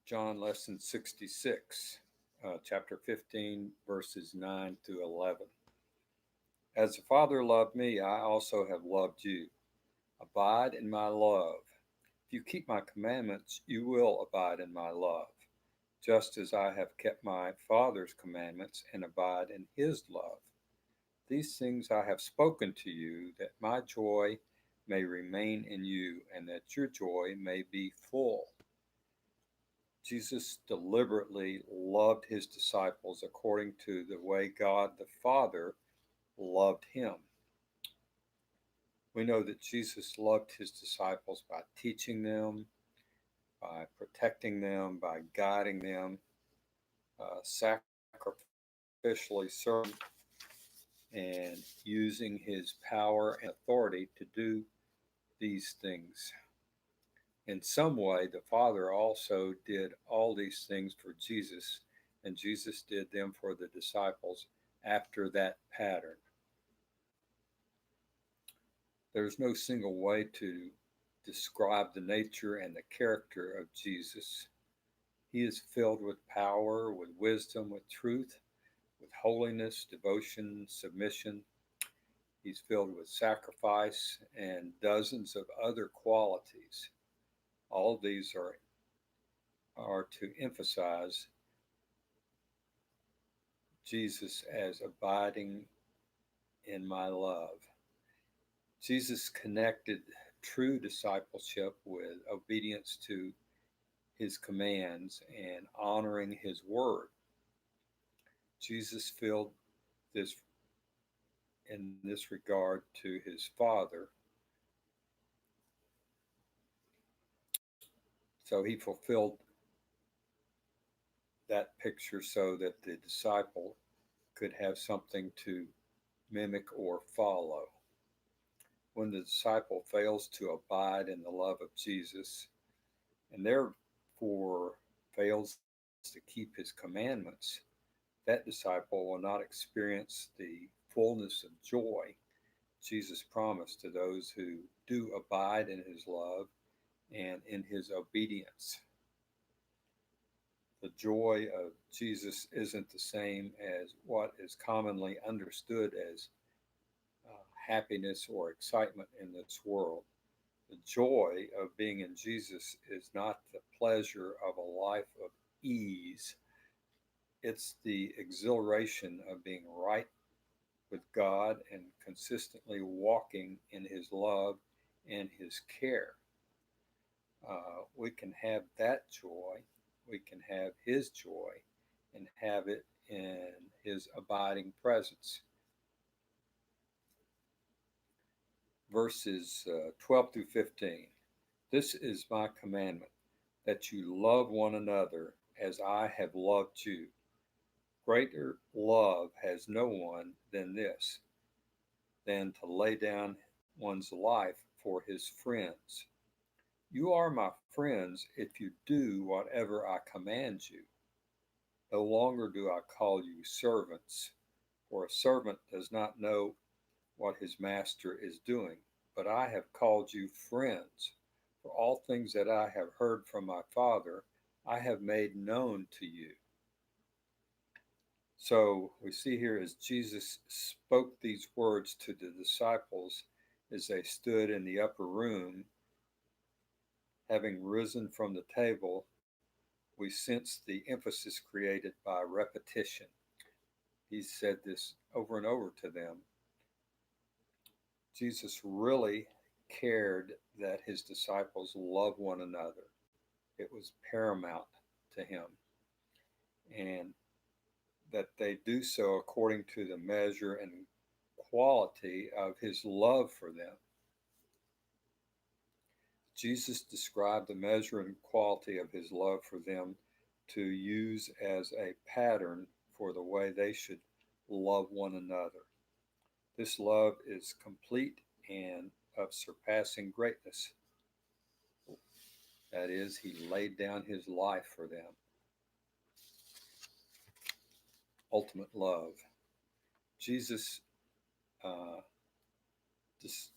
John lesson 66, chapter 15, verses 9 through 11. As the Father loved me, I also have loved you. Abide in my love. If you keep my commandments, you will abide in my love, just as I have kept my Father's commandments and abide in his love. These things I have spoken to you, that my joy may remain in you, and that your joy may be full. Jesus deliberately loved his disciples according to the way God the Father loved him. We know that Jesus loved his disciples by teaching them, by protecting them, by guiding them, sacrificially serving, and using his power and authority to do these things. In some way, the Father also did all these things for Jesus, and Jesus did them for the disciples after that pattern. There's no single way to describe the nature and the character of Jesus. He is filled with power, with wisdom, with truth, with holiness, devotion, submission. He's filled with sacrifice and dozens of other qualities. All of these are to emphasize Jesus as abiding in my love. Jesus connected true discipleship with obedience to his commands and honoring his word. Jesus filled this in this regard to his Father. So he fulfilled that picture so that the disciple could have something to mimic or follow. When the disciple fails to abide in the love of Jesus and therefore fails to keep his commandments, that disciple will not experience the fullness of joy Jesus promised to those who do abide in his love and in his obedience. The joy of Jesus isn't the same as what is commonly understood as happiness or excitement in this world. The joy of being in Jesus is not the pleasure of a life of ease, it's the exhilaration of being right with God and consistently walking in His love and His care. We can have that joy, we can have His joy, and have it in His abiding presence. Verses 12 through 15. This is my commandment, that you love one another as I have loved you. Greater love has no one than this, than to lay down one's life for his friends. You are my friends if you do whatever I command you. No longer do I call you servants, for a servant does not know what his master is doing, but I have called you friends. For all things that I have heard from my Father, I have made known to you. So we see here as Jesus spoke these words to the disciples as they stood in the upper room, having risen from the table, we sense the emphasis created by repetition. He said this over and over to them. Jesus really cared that his disciples love one another. It was paramount to him. And that they do so according to the measure and quality of his love for them. Jesus described the measure and quality of his love for them to use as a pattern for the way they should love one another. This love is complete and of surpassing greatness. That is, he laid down his life for them. Ultimate love. Jesus uh, dis-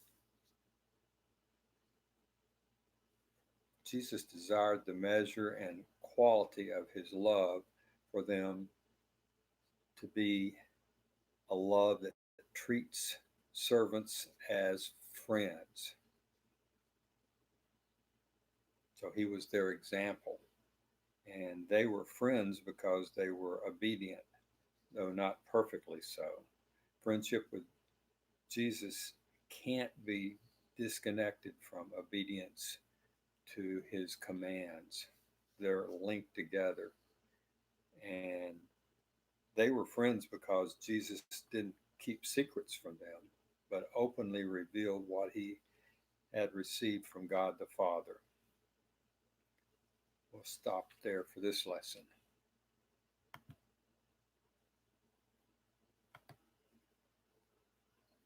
Jesus desired the measure and quality of his love for them to be a love that treats servants as friends. So he was their example. And they were friends because they were obedient, though not perfectly so. Friendship with Jesus can't be disconnected from obedience to his commands. They're linked together. And they were friends because Jesus didn't keep secrets from them, but openly revealed what he had received from God the Father. We'll stop there for this lesson.